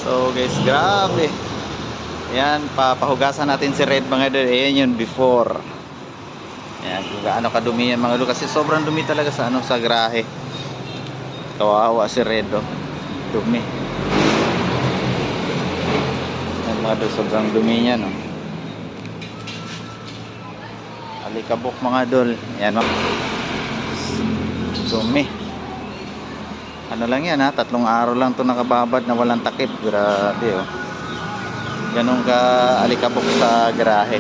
So guys, grabe. Ayan, papahugasan natin si Red mga idol. Ayan yun before. Ayan, kung gaano kadumi yan mga idol. Kasi sobrang dumi talaga sa sa grahe. Kawawa si Red, oh. Dumi. Ayan mga idol, sobrang dumi niya, no. Alikabok mga idol. Ayan, oh. Dumi. Ano lang yan, ha? 3 araw lang to nakababad na walang takip. Grabe, oh. Ganun ka alikabok sa garahe.